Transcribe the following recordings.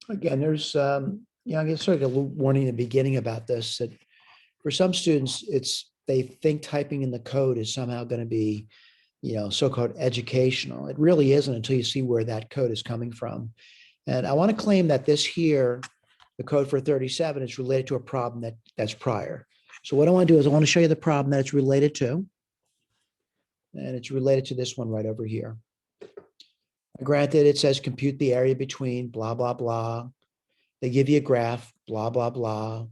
Again, there's, I guess sort of a little warning in the beginning about this, that for some students, they think typing in the code is somehow going to be, so-called educational. It really isn't until you see where that code is coming from. And I want to claim that this here, the code for 37, is related to a problem that's prior. So what I want to do is I want to show you the problem that it's related to. And it's related to this one right over here. Granted, it says compute the area between blah, blah, blah. They give you a graph, blah, blah, blah.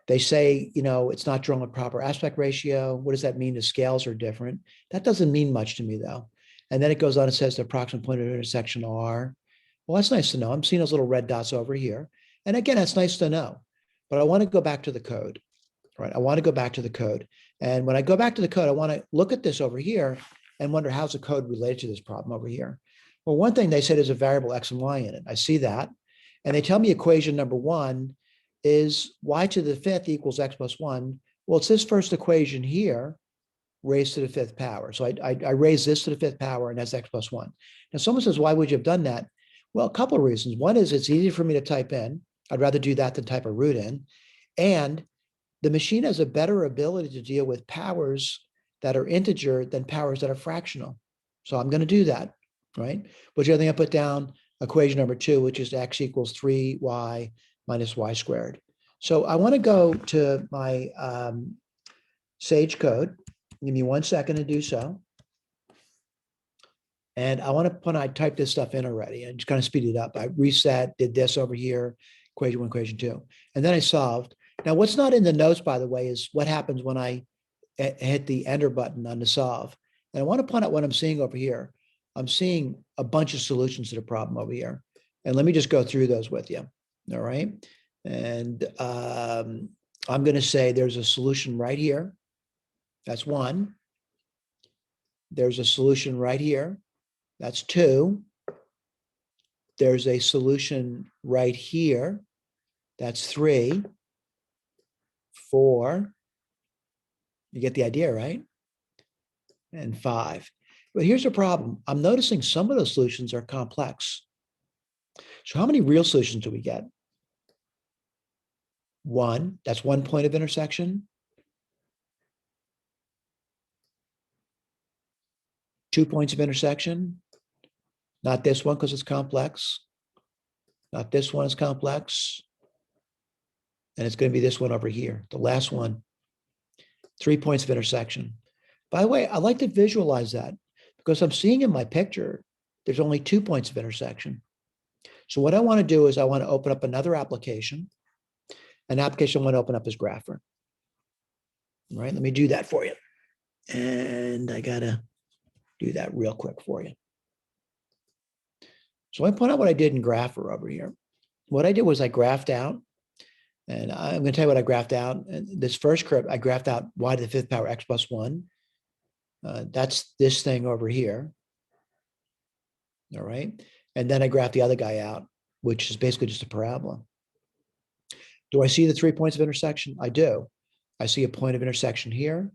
They say, it's not drawn with proper aspect ratio. What does that mean? The scales are different. That doesn't mean much to me, though. And then it goes on and says the approximate point of intersection are. Well, that's nice to know. I'm seeing those little red dots over here. And again, that's nice to know. But I want to go back to the code, right? I want to go back to the code. And when I go back to the code, I want to look at this over here and wonder how's the code related to this problem over here. Well, one thing they said is a variable x and y in it. I see that. And they tell me equation number one is y to the fifth equals x plus one. Well, it's this first equation here raised to the fifth power. So I raise this to the fifth power, and that's x plus one. Now, someone says, why would you have done that? Well, a couple of reasons. One is it's easy for me to type in. I'd rather do that than type a root in. And the machine has a better ability to deal with powers that are integer than powers that are fractional. So I'm going to do that, right? But the other thing I put down, equation number two, which is x equals 3y minus y squared. So I want to go to my Sage code. Give me 1 second to do so. And I want to, when I type this stuff in already, and just kind of speed it up, I reset, did this over here, equation one, equation two. And then I solved. Now, what's not in the notes, by the way, is what happens when I hit the enter button on the solve. And I want to point out what I'm seeing over here. I'm seeing a bunch of solutions to the problem over here. And let me just go through those with you. All right. And I'm going to say there's a solution right here. That's one. There's a solution right here. That's two. There's a solution right here. That's three. Four. You get the idea, right? And five. But here's the problem. I'm noticing some of those solutions are complex. So how many real solutions do we get? One. That's one point of intersection. 2 points of intersection. Not this one because it's complex. Not this one is complex. And it's going to be this one over here, the last one. 3 points of intersection. By the way, I like to visualize that because I'm seeing in my picture, there's only 2 points of intersection. So what I want to do is I want to open up another application. An application I want to open up is Grapher. All right, let me do that for you. And I got to do that real quick for you. So I point out what I did in Grapher over here. What I did was I graphed out, and I'm going to tell you what I graphed out. And this first curve, I graphed out y to the fifth power x plus one. That's this thing over here. All right. And then I graphed the other guy out, which is basically just a parabola. Do I see the 3 points of intersection? I do. I see a point of intersection here,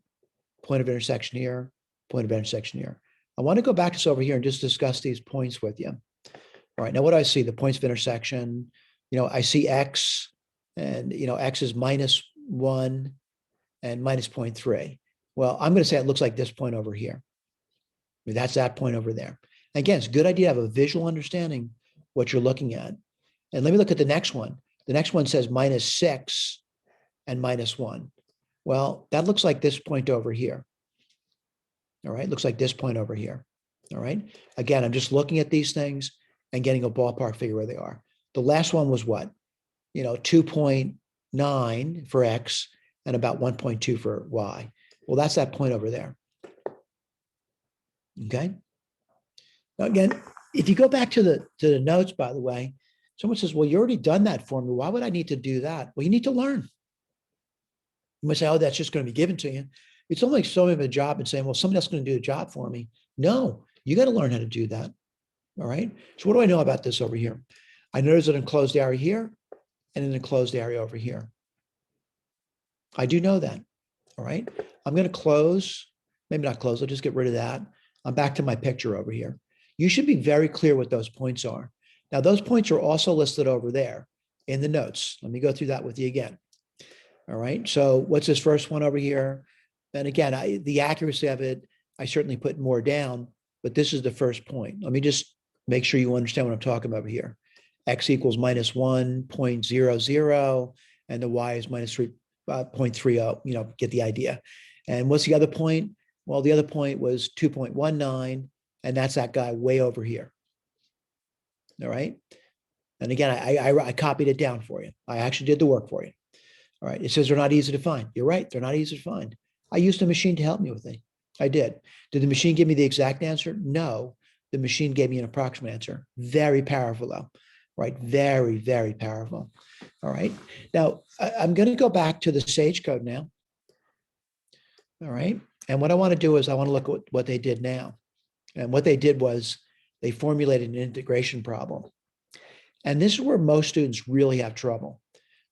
point of intersection here, point of intersection here. I want to go back to this over here and just discuss these points with you. All right. Now, what do I see? The points of intersection, I see x, and, x is -1 and minus 0.3. Well, I'm going to say it looks like this point over here. I mean, that's that point over there. Again, it's a good idea to have a visual understanding what you're looking at. And let me look at the next one. The next one says -6 and -1. Well, that looks like this point over here. All right, looks like this point over here. All right. Again, I'm just looking at these things and getting a ballpark figure where they are. The last one was what? 2.9 for x and about 1.2 for y. Well, that's that point over there. Okay. Now, again, if you go back to the notes, by the way, someone says, well, you already done that for me. Why would I need to do that? Well, you need to learn. You might say, oh, that's just going to be given to you. It's almost like showing a job and saying, well, somebody else is going to do the job for me. No, you got to learn how to do that. All right. So what do I know about this over here? I know there's an enclosed area here and an enclosed area over here. I do know that. All right. I'm going to close, maybe not close. I'll just get rid of that. I'm back to my picture over here. You should be very clear what those points are. Now, those points are also listed over there in the notes. Let me go through that with you again. All right. So what's this first one over here? And again, the accuracy of it, I certainly put more down, but this is the first point. Let me just make sure you understand what I'm talking about here. X equals minus 1.00, and the Y is minus 3.30, get the idea. And what's the other point? Well, the other point was 2.19, and that's that guy way over here. All right. And again, I copied it down for you. I actually did the work for you. All right. It says they're not easy to find. You're right. They're not easy to find. I used a machine to help me with it. I did. Did the machine give me the exact answer? No. The machine gave me an approximate answer. Very powerful, though. Right. Very, very powerful. All right. Now, I'm going to go back to the Sage code now. All right. And what I want to do is I want to look at what they did now. And what they did was they formulated an integration problem. And this is where most students really have trouble,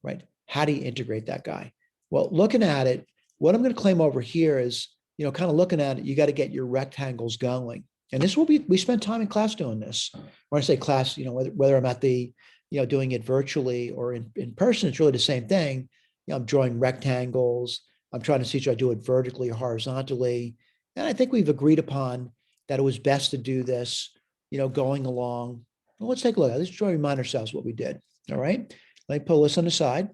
right? How do you integrate that guy? Well, looking at it, what I'm going to claim over here is, kind of looking at it, you got to get your rectangles going. And this will be, we spent time in class doing this. When I say class, whether I'm at the, doing it virtually or in person, it's really the same thing. I'm drawing rectangles. I'm trying to teach you how to do it vertically or horizontally. And I think we've agreed upon that it was best to do this, going along. Well, let's take a look. Let's try to remind ourselves what we did. All right. Let me pull this on the side.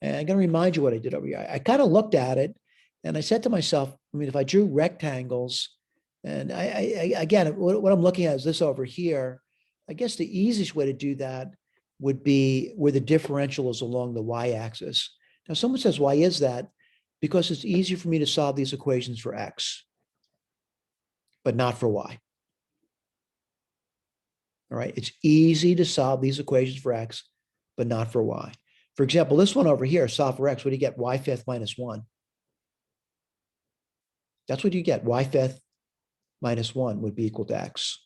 And I'm going to remind you what I did over here. I kind of looked at it and I said to myself, if I drew rectangles, and again, what I'm looking at is this over here. I guess the easiest way to do that would be where the differential is along the y-axis. Now, someone says, why is that? Because it's easier for me to solve these equations for x, but not for y. All right, it's easy to solve these equations for x, but not for y. For example, this one over here, solve for x, what do you get? Y fifth minus 1. That's what you get. Y fifth minus 1 would be equal to x.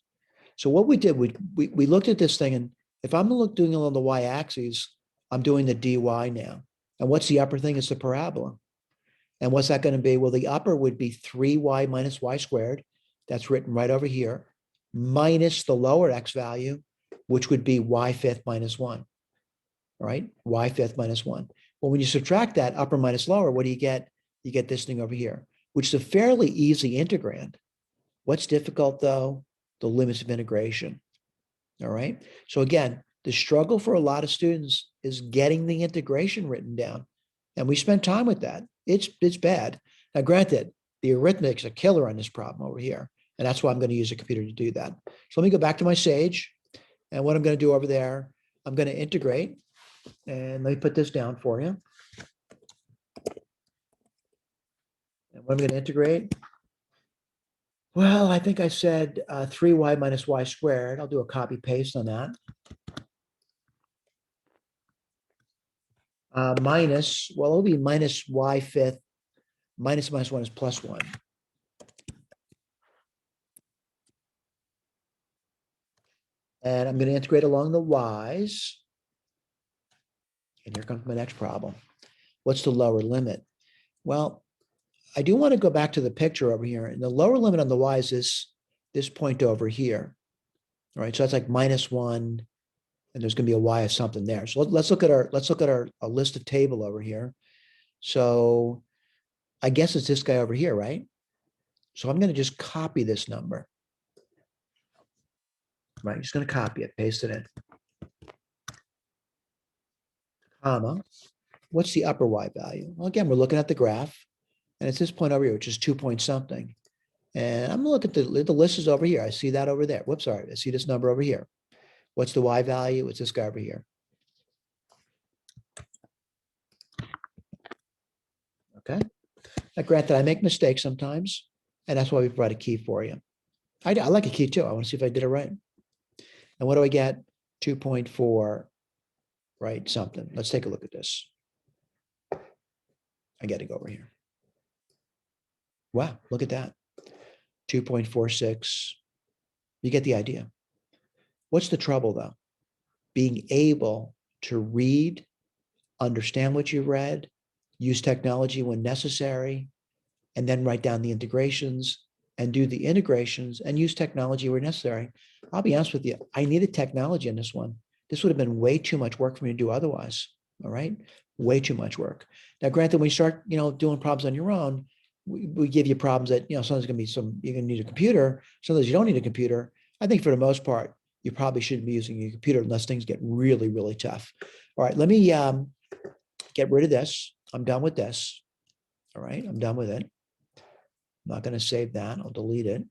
So what we did, we looked at this thing, and if I'm doing it on the y-axis, I'm doing the dy now. And what's the upper thing? It's the parabola. And what's that going to be? Well, the upper would be 3y minus y squared. That's written right over here, minus the lower x value, which would be y fifth minus 1. All right, y fifth minus 1. Well, when you subtract that upper minus lower, what do you get? You get this thing over here, which is a fairly easy integrand. What's difficult, though? The limits of integration. All right. So again, the struggle for a lot of students is getting the integration written down. And we spent time with that. It's bad. Now, granted, the arithmetic's a killer on this problem over here. And that's why I'm going to use a computer to do that. So let me go back to my Sage. And what I'm going to do over there, I'm going to integrate. And let me put this down for you. And what I'm going to integrate, well, I think I said 3y minus y squared. I'll do a copy paste on that. Minus, well, it'll be minus y fifth, minus 1 is plus 1. And I'm going to integrate along the y's. And here comes my next problem. What's the lower limit? Well, I do want to go back to the picture over here. And the lower limit on the y's is this point over here. All right, so that's like minus 1. And there's going to be a y of something there. So let's look at our a list of table over here. So I guess it's this guy over here, right? So I'm going to just copy this number. Right, I'm just going to copy it, paste it in. Comma. What's the upper y value? Well, again, we're looking at the graph, and it's this point over here, which is 2 point something. And I'm going to look at the list is over here. I see that over there. Whoops, sorry. I see this number over here. What's the y value? It's this guy over here. Okay. Now, granted, I make mistakes sometimes, and that's why we provide a key for you. I like a key too. I want to see if I did it right. And what do I get? 2.4, right? Something. Let's take a look at this. I got to go over here. Wow, look at that. 2.46. You get the idea. What's the trouble, though? Being able to read, understand what you read, use technology when necessary, and then write down the integrations and do the integrations and use technology where necessary. I'll be honest with you, I needed technology in this one. This would have been way too much work for me to do otherwise. All right. Way too much work. Now, granted, when you start, doing problems on your own, we give you problems that, sometimes going to be you're going to need a computer. Sometimes you don't need a computer. I think for the most part, you probably shouldn't be using a computer unless things get really, really tough. All right. Let me get rid of this. I'm done with this. All right. I'm done with it. I'm not going to save that. I'll delete it.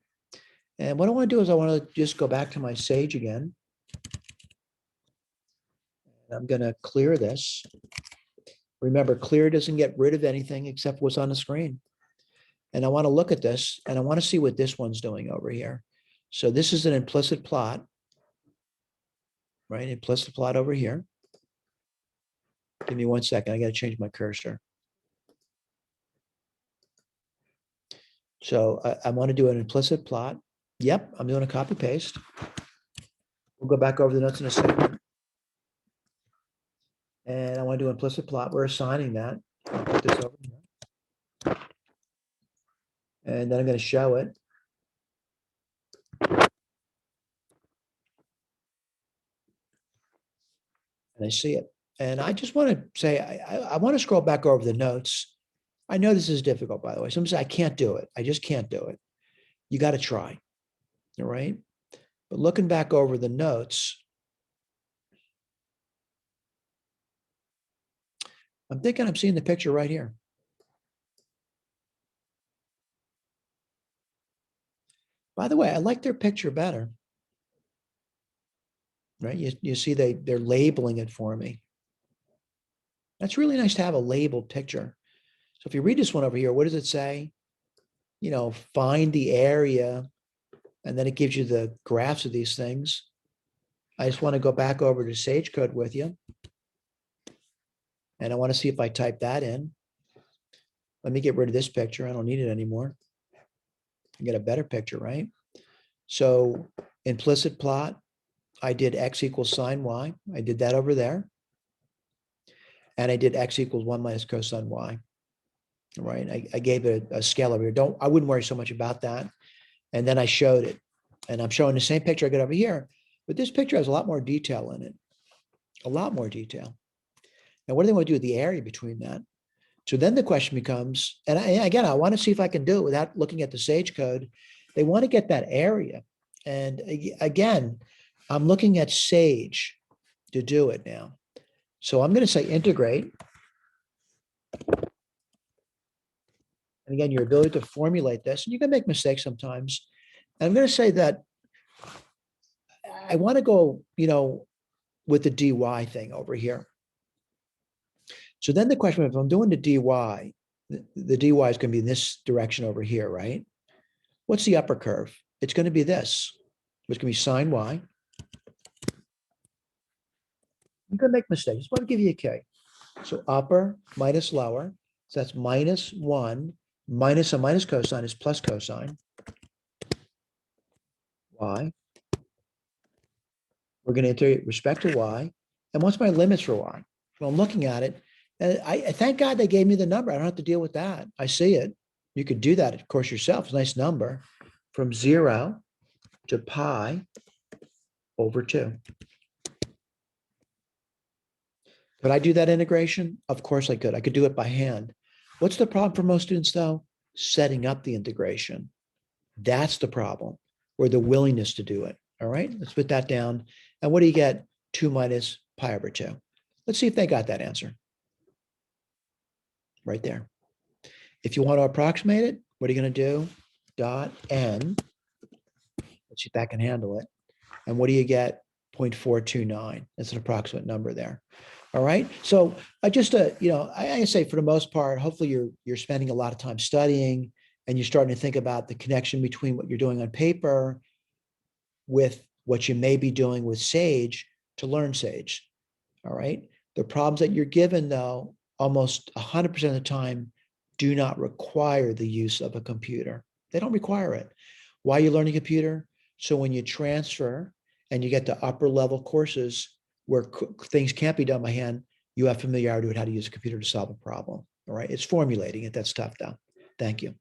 And what I want to do is I want to just go back to my Sage again. I'm going to clear this. Remember, clear doesn't get rid of anything except what's on the screen. And I want to look at this and I want to see what this one's doing over here. So this is an implicit plot, right? Implicit plot over here. Give me 1 second. I got to change my cursor. So I want to do an implicit plot. Yep, I'm doing a copy paste. We'll go back over the notes in a second. And I want to do implicit plot. We're assigning that. I'll put this over here. And then I'm going to show it. And I see it. And I just want to say, I want to scroll back over the notes. I know this is difficult, by the way. Some say I can't do it. I just can't do it. You got to try. All right. But looking back over the notes, I'm thinking I'm seeing the picture right here. By the way, I like their picture better. Right? You see they're labeling it for me. That's really nice to have a labeled picture. So if you read this one over here, what does it say? Find the area, and then it gives you the graphs of these things. I just want to go back over to Sage Code with you. And I want to see if I type that in. Let me get rid of this picture. I don't need it anymore. I get a better picture, right? So implicit plot, I did x equals sine y. I did that over there. And I did x equals 1 minus cosine y. Right? I gave it a scale over here. I wouldn't worry so much about that. And then I showed it. And I'm showing the same picture I got over here. But this picture has a lot more detail in it. A lot more detail. Now, what do they want to do with the area between that? So then the question becomes, and again, I want to see if I can do it without looking at the Sage code. They want to get that area. And again, I'm looking at Sage to do it now. So I'm going to say integrate. And again, your ability to formulate this, and you can make mistakes sometimes. And I'm going to say that I want to go, with the dy thing over here. So then the question, if I'm doing the dy, the dy is going to be in this direction over here, right? What's the upper curve? It's going to be this. It's going to be sine y. You can make mistakes. I just want to give you a K. So upper minus lower. So that's -1 minus a minus cosine is plus cosine. Y. We're going to integrate respect to y. And what's my limits for y? Well, I'm looking at it. And I thank God they gave me the number. I don't have to deal with that. I see it. You could do that, of course, yourself. It's a nice number. From 0 to pi over 2. Could I do that integration? Of course I could. I could do it by hand. What's the problem for most students, though? Setting up the integration. That's the problem, or the willingness to do it. All right, let's put that down. And what do you get? 2 minus pi over 2. Let's see if they got that answer. Right there. If you want to approximate it, what are you going to do? Dot n. Let's see if that can handle it. And what do you get? 0.429. That's an approximate number there. All right. So I just, I say for the most part, hopefully you're spending a lot of time studying and you're starting to think about the connection between what you're doing on paper with what you may be doing with Sage to learn Sage. All right. The problems that you're given, though, almost 100% of the time do not require the use of a computer. They don't require it. Why are you learning computer? So when you transfer and you get to upper level courses where things can't be done by hand, you have familiarity with how to use a computer to solve a problem. All right. It's formulating it. That's tough, though. Thank you.